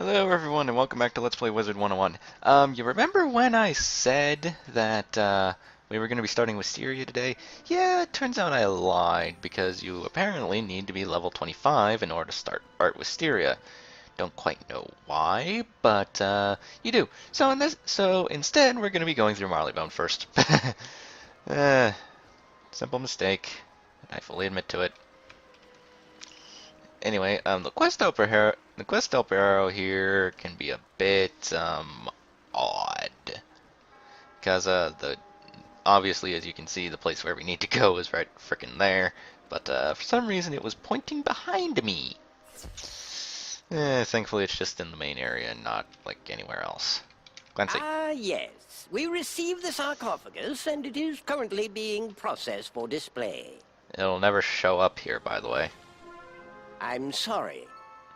Hello everyone and welcome back to Let's Play Wizard101. You remember when I said that we were going to be starting with Wisteria today? Yeah, it turns out I lied because you apparently need to be level 25 in order to start Art Wisteria. Don't quite know why, but you do. So instead we're going to be going through Marleybone first. uh, Simple mistake. I fully admit to it. Anyway, the quest helper arrow here can be a bit odd because the obviously, as you can see, the place where we need to go is right frickin' there, but for some reason it was pointing behind me. Thankfully it's just in the main area and not like anywhere else. Clancy. Yes. We received the sarcophagus and it is currently being processed for display. It'll never show up here, by the way. I'm sorry.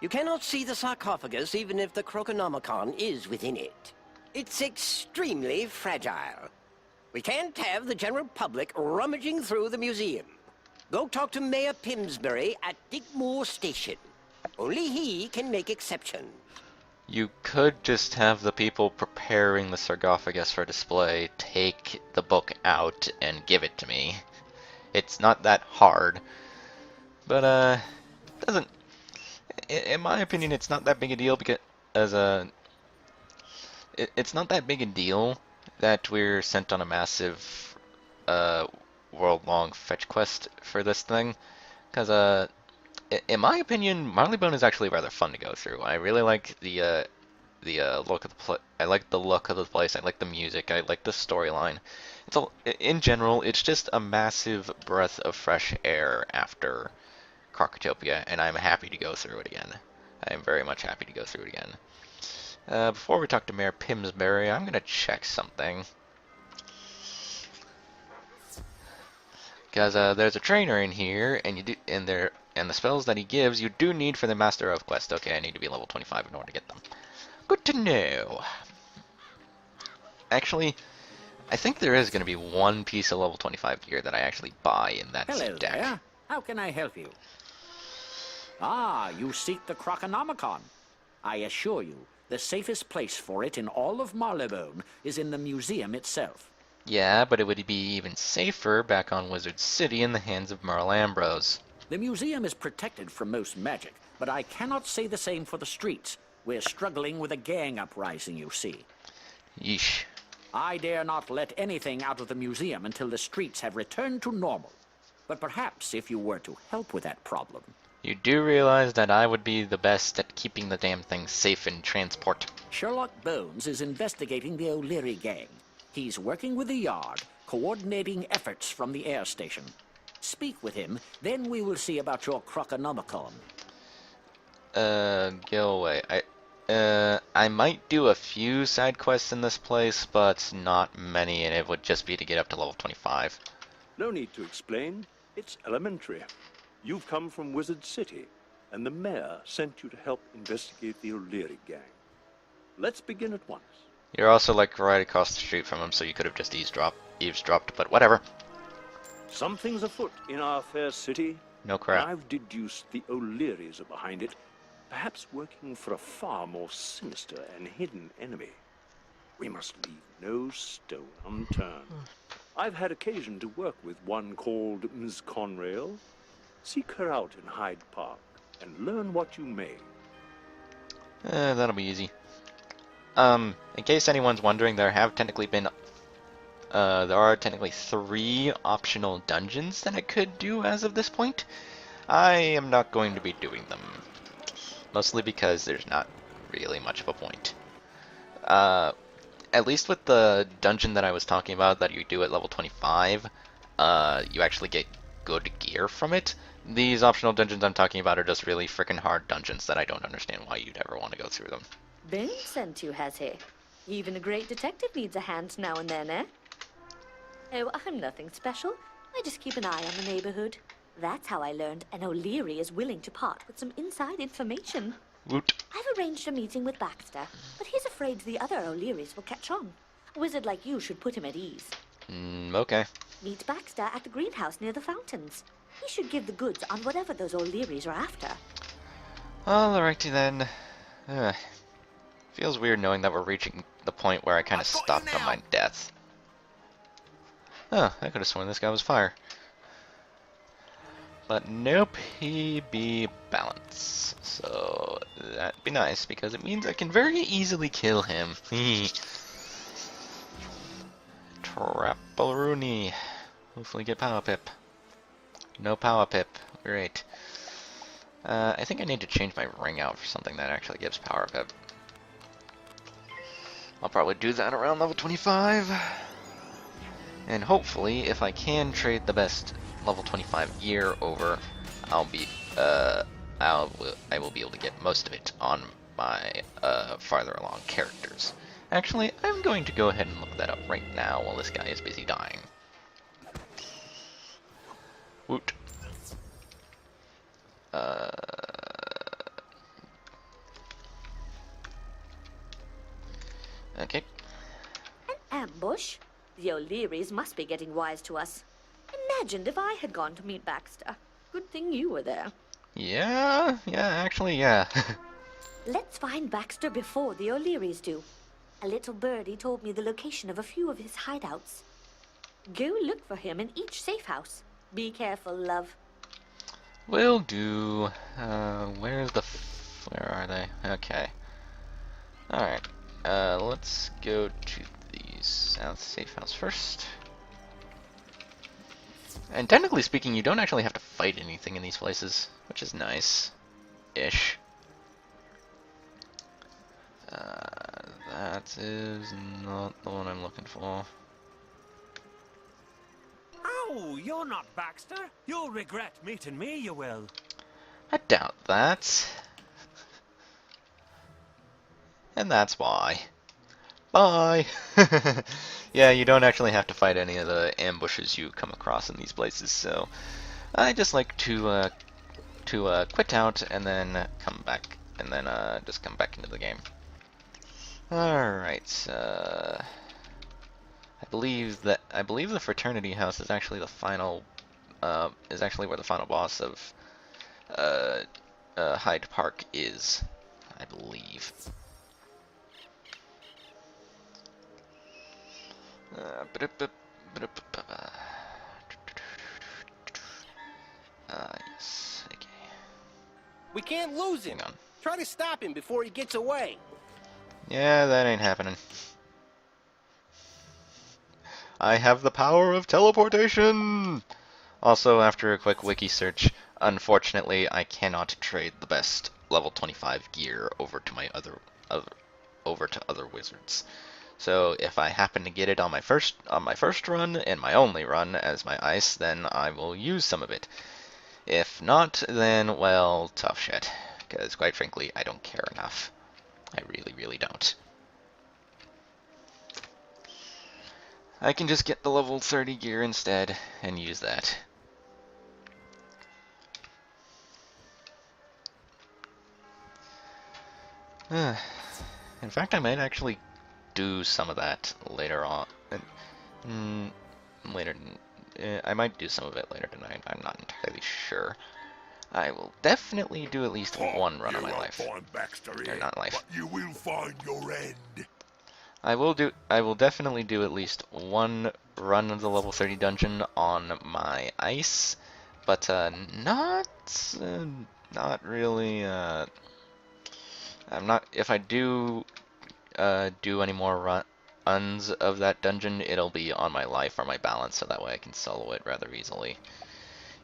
You cannot see the sarcophagus even if the Croconomicon is within it. It's extremely fragile. We can't have the general public rummaging through the museum. Go talk to Mayor Pimsbury at Digmore Station. Only he can make exceptions. You could just have the people preparing the sarcophagus for display take the book out and give it to me. It's not that hard. But, doesn't... In my opinion, it's not that big a deal because... It's not that big a deal that we're sent on a massive, world-long fetch quest for this thing. Because, in my opinion, Marleybone is actually rather fun to go through. I really like the look of the I like the look of the place. I like the music. I like the storyline. In general, it's just a massive breath of fresh air after Crocotopia, and I'm happy to go through it again. I am very much happy to go through it again. Before we talk to Mayor Pimsbury, I'm gonna check something. Because there's a trainer in here, and and the spells that he gives you do need for the Master of Quest. Okay, I need to be level 25 in order to get them. Good to know. Actually, I think there is going to be one piece of level 25 gear that I actually buy in that Hello deck. there. How can I help you? Ah, you seek the Croconomicon. I assure you, the safest place for it in all of Marleybone is in the museum itself. Yeah, but it would be even safer back on Wizard City in the hands of Merle Ambrose. The museum is protected from most magic, but I cannot say the same for the streets. We're struggling with a gang uprising, you see. Yeesh. I dare not let anything out of the museum until the streets have returned to normal. But perhaps if you were to help with that problem. You do realize that I would be the best at keeping the damn thing safe in transport. Sherlock Bones is investigating the O'Leary gang. He's working with the Yard, coordinating efforts from the air station. Speak with him, then we will see about your Croconomicon. Gilway. I might do a few side quests in this place, but not many, and it would just be to get up to level 25. No need to explain. It's elementary. You've come from Wizard City, and the mayor sent you to help investigate the O'Leary gang. Let's begin at once. You're also like right across the street from him, so you could have just eavesdropped, but whatever. Something's afoot in our fair city. No crap. I've deduced the O'Learys are behind it, perhaps working for a far more sinister and hidden enemy. We must leave no stone unturned. I've had occasion to work with one called Ms. Conrail. Seek her out in Hyde Park and learn what you may. That'll be easy. In case anyone's wondering, there are technically 3 optional dungeons that I could do as of this point. I am not going to be doing them. Mostly because there's not really much of a point. At least with the dungeon that I was talking about that you do at level 25, you actually get good gear from it. These optional dungeons I'm talking about are just really freaking hard dungeons that I don't understand why you'd ever want to go through them. Boone sent you, has he? Even a great detective needs a hand now and then, eh? Oh, I'm nothing special. I just keep an eye on the neighborhood. That's how I learned an O'Leary is willing to part with some inside information. Woot. I've arranged a meeting with Baxter, but he's afraid the other O'Learys will catch on. A wizard like you should put him at ease. Okay. Meet Baxter at the greenhouse near the fountains. He should give the goods on whatever those O'Learys are after. Alrighty then. Feels weird knowing that we're reaching the point where I kind of stopped on my death. Oh, I could have sworn this guy was fire. But nope, he be balance. So that'd be nice because it means I can very easily kill him. Trapalrooney. Hopefully get power pip. No power pip. Great. I think I need to change my ring out for something that actually gives power pip. I'll probably do that around level 25. And hopefully, if I can trade the best level 25 gear over, I will be able to get most of it on my farther along characters. Actually, I'm going to go ahead and look that up right now while this guy is busy dying. Woot. Okay. An ambush? The O'Learys must be getting wise to us. Imagined if I had gone to meet Baxter. Good thing you were there. Yeah, actually, yeah. Let's find Baxter before the O'Learys do. A little birdie told me the location of a few of his hideouts. Go look for him in each safe house. Be careful, love. Will do. Where are they? Okay. Alright. Let's go to the south safe house first. And technically speaking, you don't actually have to fight anything in these places, which is nice-ish. That is not the one I'm looking for. Oh, you're not Baxter. You'll regret meeting me, you will. I doubt that. And that's why. Bye! Yeah, you don't actually have to fight any of the ambushes you come across in these places, so I just like to quit out and then come back, and then just come back into the game. Alright, I believe the fraternity house is actually the final, is actually where the final boss of Hyde Park is, I believe. Yes, okay. We can't lose him. Hang on. Try to stop him before he gets away. Yeah, that ain't happening. I have the power of teleportation! Also, after a quick wiki search, unfortunately, I cannot trade the best level 25 gear over to my other wizards. So if I happen to get it on my first run and my only run as my ice, then I will use some of it. If not, then well, tough shit. Because quite frankly, I don't care enough. I really, really don't. I can just get the level 30 gear instead and use that. In fact, I might actually do some of that later on. I might do some of it later tonight. I'm not entirely sure. I will definitely do at least one run of my life. Or not life. But you will find your end. I will definitely do at least one run of the level 30 dungeon on my ice, but not really. I'm not. If I do any more runs of that dungeon, it'll be on my life or my balance, so that way I can solo it rather easily.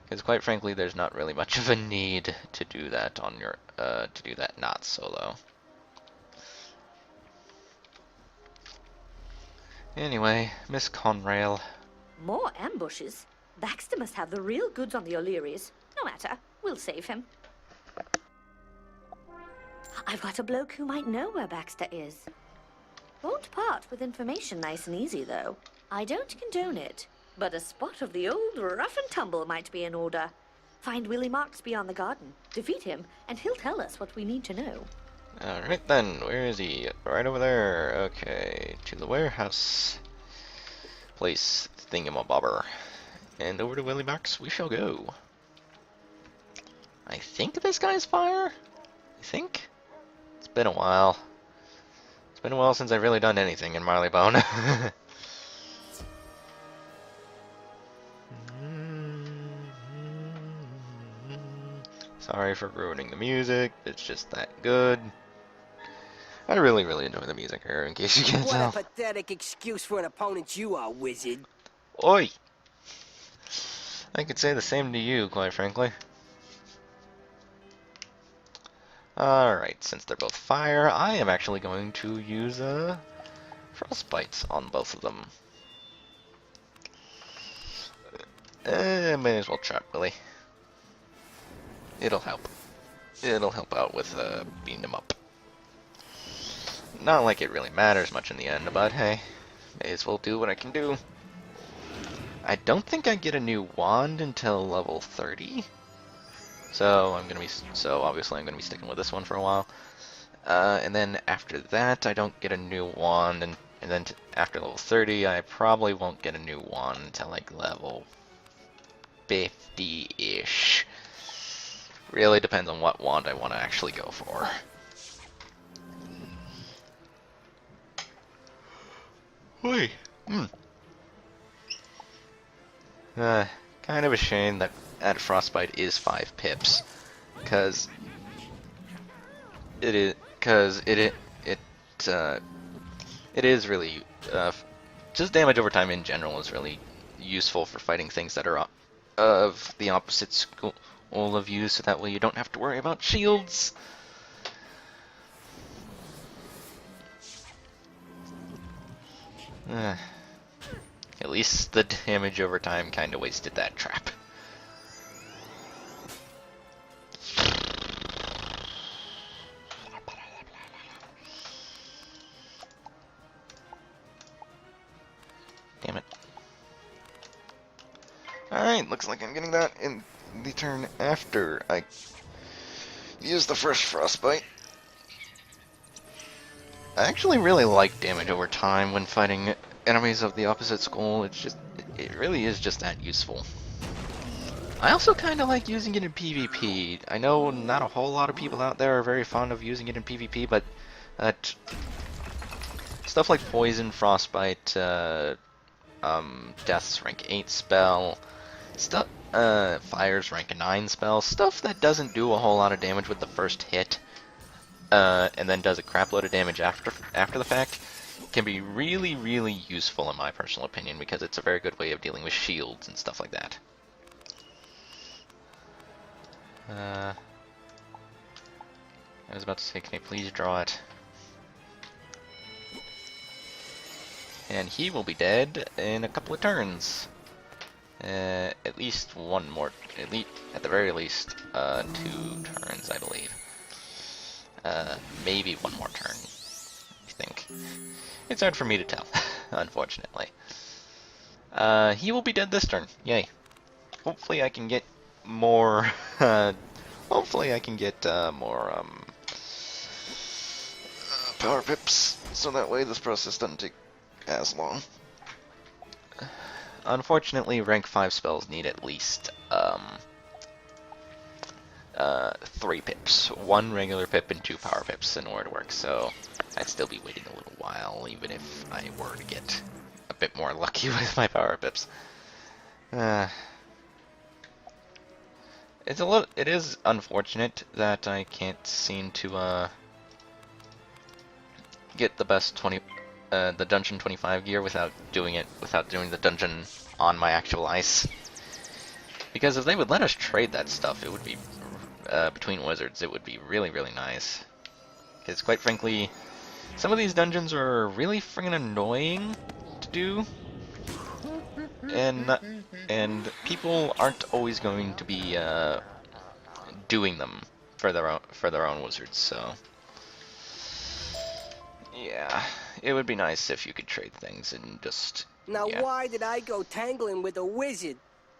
Because quite frankly, there's not really much of a need to do that on your not solo. Anyway, Miss Conrail. More ambushes? Baxter must have the real goods on the O'Learys. No matter, we'll save him. I've got a bloke who might know where Baxter is. Won't part with information nice and easy, though. I don't condone it, but a spot of the old rough and tumble might be in order. Find Willie Marksby on the garden, defeat him, and he'll tell us what we need to know. Alright then, where is he? Right over there. Okay, to the warehouse place thingamabobber. And over to Willie Marks we shall go. I think this guy's fire? I think? It's been a while. It's been a while since I've really done anything in Marleybone. Sorry for ruining the music, it's just that good. I really, really enjoy the music here, in case you can't What a tell. pathetic excuse for an opponent you are, Wizard. Oi! I could say the same to you, quite frankly. Alright, since they're both fire, I am actually going to use frostbite on both of them. May as well trap, really. It'll help. It'll help out with beating them up. Not like it really matters much in the end, but hey, may as well do what I can do. I don't think I get a new wand until level 30. So obviously I'm gonna be sticking with this one for a while. And then after that, I don't get a new wand, and then after level 30, I probably won't get a new wand until like level 50-ish. Really depends on what wand I want to actually go for. Oi. Kind of a shame that frostbite is 5 pips, because it is really just damage over time in general is really useful for fighting things that are of the opposite school of you, so that way you don't have to worry about shields. At least the damage over time kind of wasted that trap. Damn it. Alright, looks like I'm getting that in the turn after I use the first frostbite. I actually really like damage over time when fighting enemies of the opposite school. It really is just that useful. I also kind of like using it in PvP. I know not a whole lot of people out there are very fond of using it in PvP, but stuff like Poison, Frostbite, Death's rank 8 spell, Fire's rank 9 spell, stuff that doesn't do a whole lot of damage with the first hit, and then does a crap load of damage after the fact, can be really, really useful in my personal opinion, because it's a very good way of dealing with shields and stuff like that. I was about to say, can I please draw it? And he will be dead in a couple of turns. At least one more, at the very least, 2 turns, I believe. Maybe one more turn, I think. It's hard for me to tell, unfortunately. He will be dead this turn, yay. Hopefully I can get more, hopefully I can get, more, power pips, so that way this process doesn't take as long. Unfortunately, rank 5 spells need at least 3 pips. 1 regular pip and 2 power pips in order to work, so I'd still be waiting a little while, even if I were to get a bit more lucky with my power pips. It is unfortunate that I can't seem to get the best the dungeon 25 gear without doing the dungeon on my actual ice. Because if they would let us trade that stuff, it would be between wizards. It would be really, really nice. Because quite frankly, some of these dungeons are really friggin' annoying to do, and people aren't always going to be doing them for their own wizards. So yeah, it would be nice if you could trade things and just. Now Yeah. why did I go tangling with a wizard?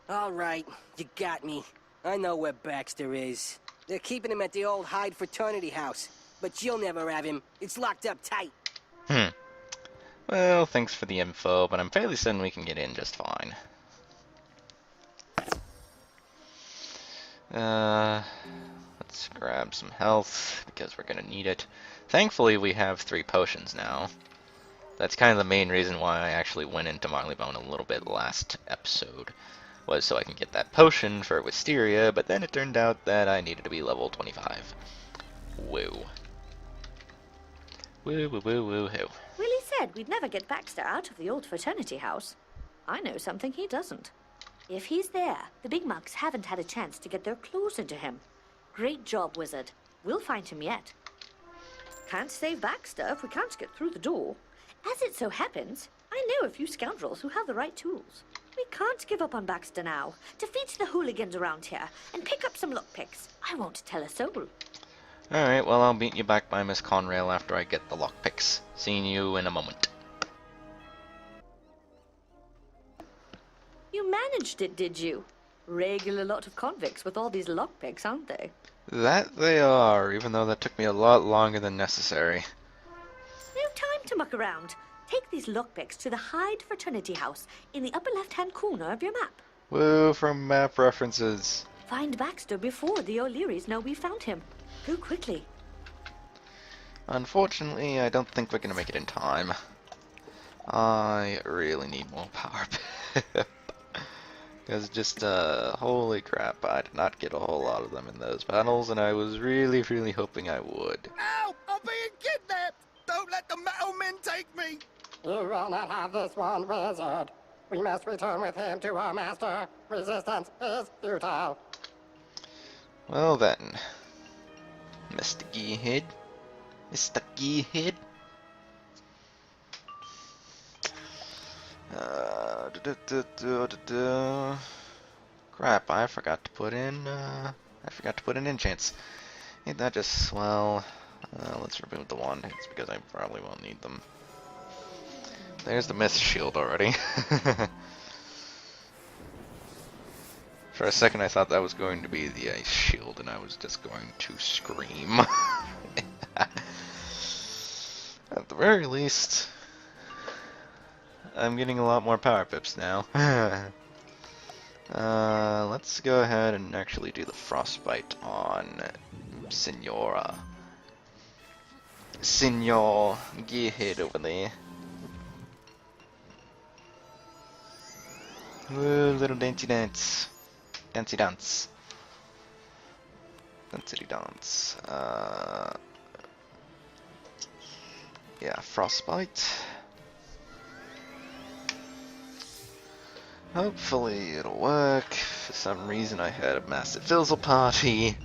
All right, you got me. I know where Baxter is. They're keeping him at the old Hyde fraternity house. But you'll never have him. It's locked up tight. Well, thanks for the info, but I'm fairly certain we can get in just fine. Let's grab some health, because we're gonna need it. Thankfully, we have 3 potions now. That's kind of the main reason why I actually went into Marleybone a little bit last episode, was so I can get that potion for Wisteria, but then it turned out that I needed to be level 25. Woo. Woo woo woo woo hoo. Willie said we'd never get Baxter out of the old fraternity house. I know something he doesn't. If he's there, the big mugs haven't had a chance to get their claws into him. Great job, Wizard. We'll find him yet. Can't save Baxter if we can't get through the door. As it so happens, I know a few scoundrels who have the right tools. We can't give up on Baxter now. Defeat the hooligans around here and pick up some lockpicks. I won't tell a soul. Alright, well, I'll meet you back by Miss Conrail after I get the lockpicks. Seeing you in a moment. You managed it, did you? Regular lot of convicts with all these lockpicks, aren't they? That they are, even though that took me a lot longer than necessary. No time to muck around. Take these lockpicks to the Hyde Fraternity House in the upper left-hand corner of your map. Woo, from map references. Find Baxter before the O'Learys know we found him. Go quickly. Unfortunately, I don't think we're gonna make it in time. I really need more power. Because just, holy crap, I did not get a whole lot of them in those battles, and I was really, really hoping I would. Ow! I'm being kidnapped! Don't let the metal men take me! You will not have this one, Wizard. We must return with him to our master. Resistance is futile. Well then, Mr. Gearhead. Mr. Gearhead. Crap, I forgot to put in, enchants. Ain't that just swell? Let's remove the wand hits because I probably won't need them. There's the myth shield already. For a second I thought that was going to be the ice shield and I was just going to scream. At the very least, I'm getting a lot more power pips now. Let's go ahead and actually do the frostbite on Senor Gearhead over there. Woo, little dancey dance. Dancey dance. Dancey dance. Yeah, frostbite. Hopefully it'll work. For some reason I had a massive fizzle party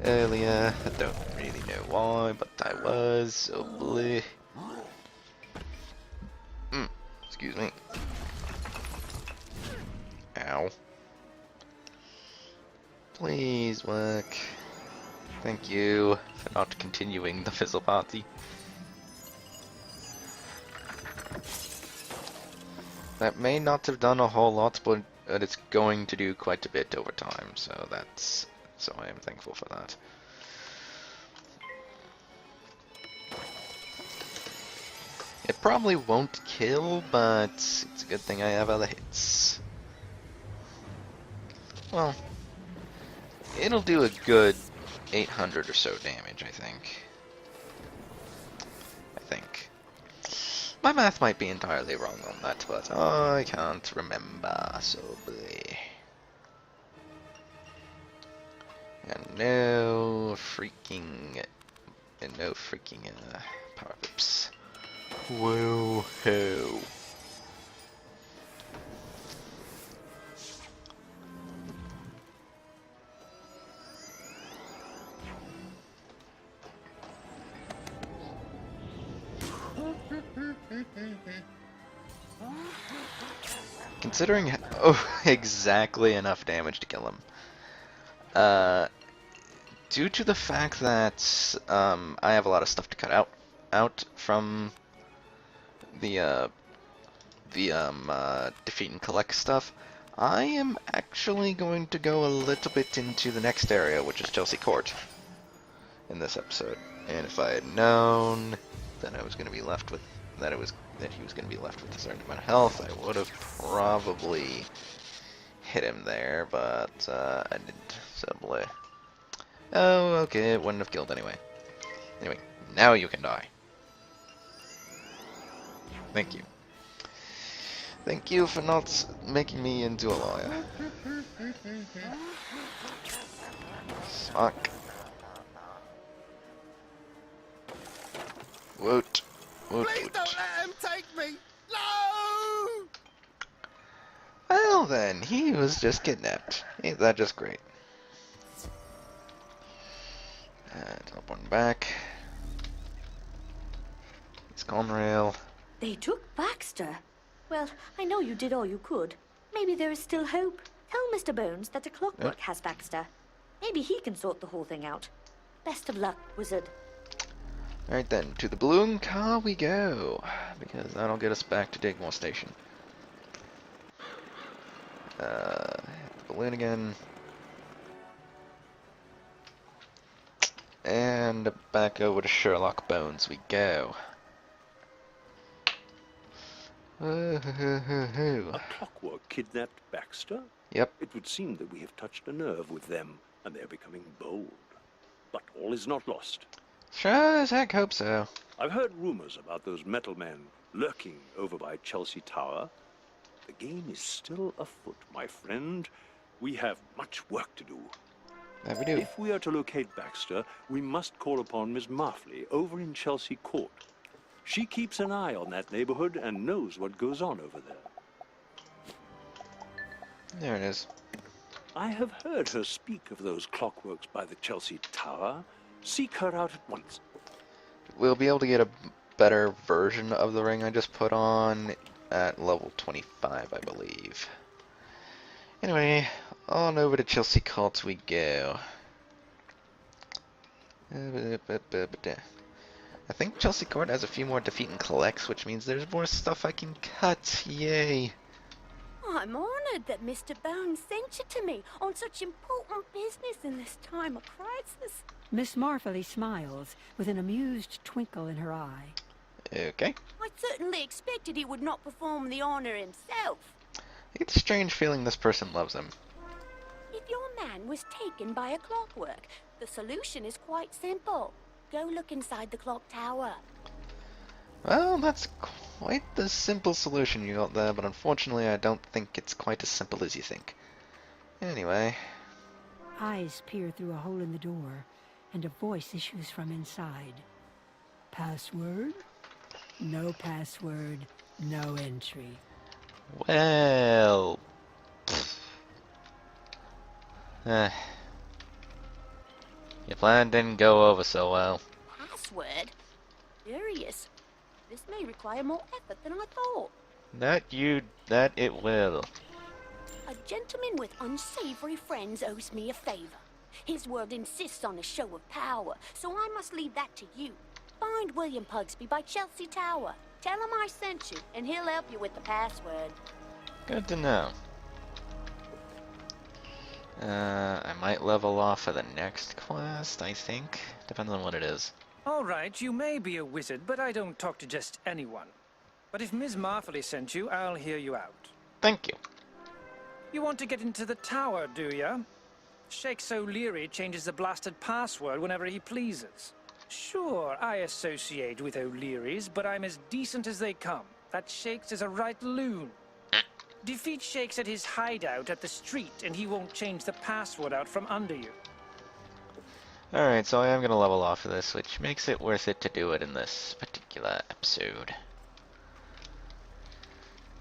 earlier. I don't really know why, but I was, so bleh. Excuse me. Ow. Please work. Thank you for not continuing the fizzle party. That may not have done a whole lot, but it's going to do quite a bit over time, so I am thankful for that. It probably won't kill, but it's a good thing I have other hits. Well, it'll do a good 800 or so damage, I think. My math might be entirely wrong on that, but I can't remember, so bleh. And no freaking power pips. Woo-hoo. Considering exactly enough damage to kill him. Due to the fact that I have a lot of stuff to cut out from the defeat and collect stuff, I am actually going to go a little bit into the next area, which is Chelsea Court, in this episode. And if I had known that I was going to be left with that he was going to be left with a certain amount of health, I would have probably hit him there, but I didn't. So bleh. Oh, okay, it wouldn't have killed anyway. Anyway, Now you can die. Thank you. Thank you for not making me into a liar. Fuck. Woot. Woot, Please woot. don't let him take me! No! Well then, he was just kidnapped. Ain't that just great? Teleporting back. It's Conrail. They took Baxter. Well, I know you did all you could. Maybe there is still hope. Tell Mr. Bones that the clockwork has Baxter. Maybe he can sort the whole thing out. Best of luck, Wizard. Alright then, to the balloon car we go. Because that'll get us back to Digmore Station. Hit the balloon again. And back over to Sherlock Bones we go. A clockwork kidnapped Baxter? Yep. It would seem that we have touched a nerve with them, and they're becoming bold. But all is not lost. Sure as heck hope so. I've heard rumors about those metal men lurking over by Chelsea Tower. The game is still afoot, my friend. We have much work to do. That we do. If we are to locate Baxter, we must call upon Miss Marfley over in Chelsea Court. She keeps an eye on that neighborhood and knows what goes on over there. There it is. I have heard her speak of those clockworks by the Chelsea Tower. Seek her out at once. We'll be able to get a better version of the ring I just put on at level 25, I believe. Anyway, on over to Chelsea Court we go. I think Chelsea Court has a few more defeat and collects, which means there's more stuff I can cut. Yay. I'm honored that Mr. Bones sent you to me on such important business in this time of crisis. Miss Marfley smiles with an amused twinkle in her eye. Okay. I certainly expected he would not perform the honor himself. I get the strange feeling this person loves him. If your man was taken by a clockwork, the solution is quite simple. Go look inside the clock tower. Well, that's quite the simple solution you got there, but unfortunately I don't think it's quite as simple as you think. Anyway. Eyes peer through a hole in the door, and a voice issues from inside. Password? No password, no entry. Well... Your plan didn't go over so well. Password? Curious. This may require more effort than I thought. That it will. A gentleman with unsavory friends owes me a favor. His word insists on a show of power, so I must leave that to you. Find William Pugsby by Chelsea Tower. Tell him I sent you, and he'll help you with the password. Good to know. I might level off for the next quest, I think. Depends on what it is. All right, you may be a wizard, but I don't talk to just anyone. But if Ms. Marfley sent you, I'll hear you out. Thank you. You want to get into the tower, do ya? Shakes O'Leary changes the blasted password whenever he pleases. Sure, I associate with O'Leary's, but I'm as decent as they come. That Shakes is a right loon. Defeat Shakes at his hideout at the street, and he won't change the password out from under you. Alright, so I am going to level off of this, which makes it worth it to do it in this particular episode.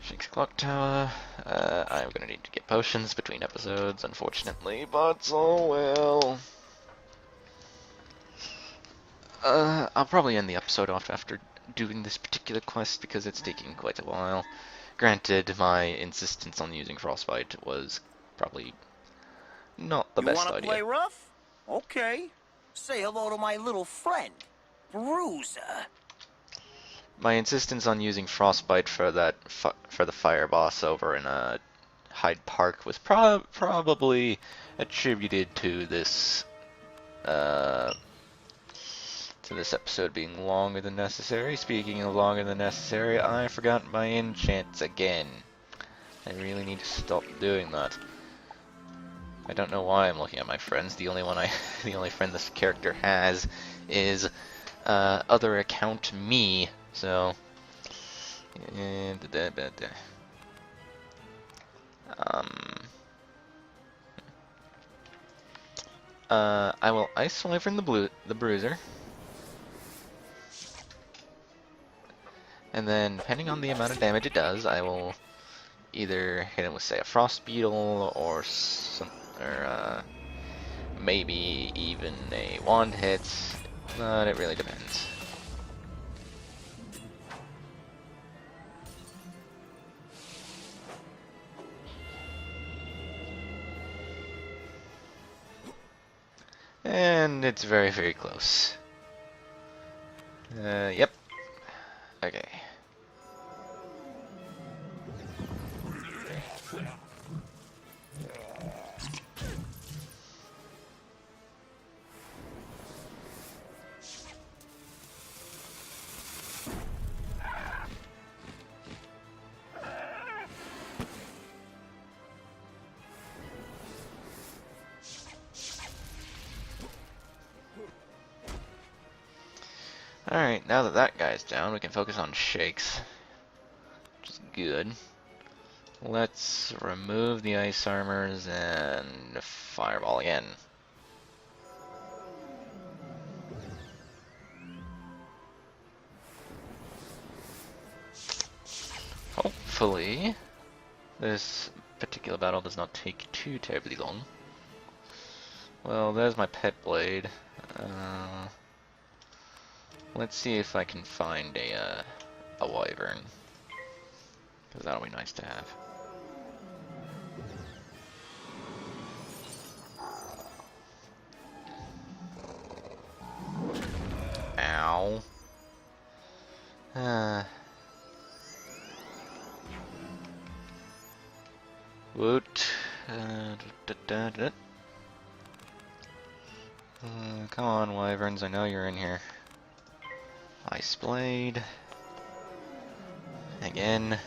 Shakes Clock Tower. I'm going to need to get potions between episodes, unfortunately, but oh well. I'll probably end the episode off after doing this particular quest because it's taking quite a while. Granted, my insistence on using Frostbite was probably not the best idea. You wanna play rough? Okay. Say hello to my little friend, Bruiser. My insistence on using Frostbite for that for the fire boss over in Hyde Park was probably attributed to this episode being longer than necessary. Speaking of longer than necessary, I forgot my enchants again. I really need to stop doing that. I don't know why I'm looking at my friends. The only friend this character has is other account me. So, I will ice Wyvern the Bruiser, and then depending on the amount of damage it does, I will either hit him with, say, a Frost Beetle or maybe even a Wand hit, but it really depends. And it's very, very close. Yep. Okay. Alright, now that that guy's down, we can focus on Shakes, which is good. Let's remove the ice armors and fireball again. Hopefully, this particular battle does not take too terribly long. Well, there's my pet blade. Let's see if I can find a wyvern, because that'll be nice to have. Ow. Woot. Come on, wyverns, I know you're in here. Ice Blade. Again.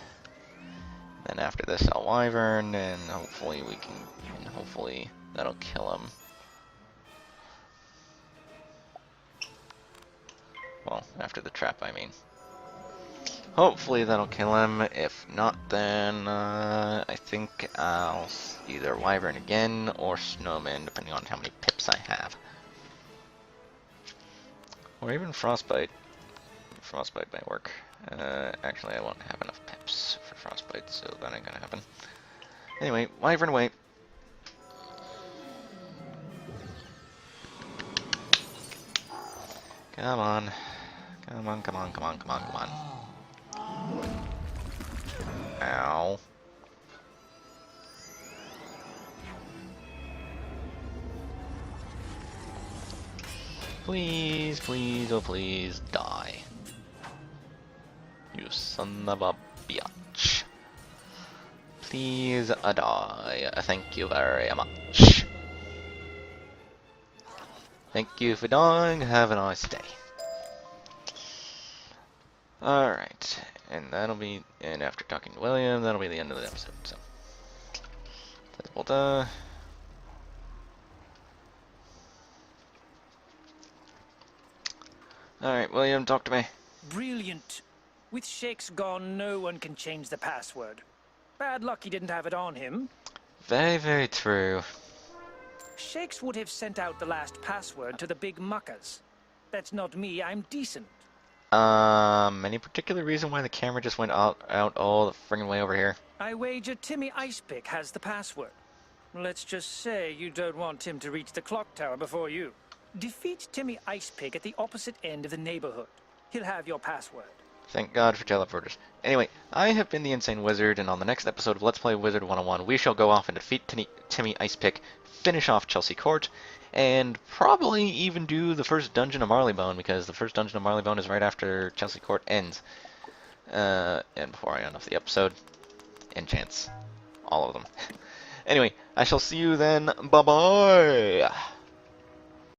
Then after this, I'll Wyvern, and hopefully we can. And hopefully that'll kill him. Well, after the trap, I mean. Hopefully that'll kill him. If not, then I think I'll either Wyvern again or Snowman, depending on how many pips I have. Or even Frostbite. Frostbite might work. Actually, I won't have enough pips for Frostbite, so that ain't gonna happen. Anyway, Wyvern away. Come on. Come on, come on, come on, come on, come on. Ow. Please, please, oh please, die. You son of a bitch. Please, die. Thank you very much. Thank you for dying. Have a nice day. Alright. And that'll be, and after talking to William, that'll be the end of the episode. So, Alright, William, talk to me. Brilliant. With Shakes gone, no one can change the password. Bad luck he didn't have it on him. Very, very true. Shakes would have sent out the last password to the big muckers. That's not me, I'm decent. Any particular reason why the camera just went out all the friggin' way over here? I wager Timmy Icepick has the password. Let's just say you don't want Tim to reach the clock tower before you. Defeat Timmy Icepick at the opposite end of the neighborhood. He'll have your password. Thank God for teleporters. Anyway, I have been the Insane Wizard, and on the next episode of Let's Play Wizard101, we shall go off and defeat Timmy Icepick, finish off Chelsea Court, and probably even do the first dungeon of Marleybone, because the first dungeon of Marleybone is right after Chelsea Court ends. And before I end off the episode, enchants. All of them. Anyway, I shall see you then. Bye-bye!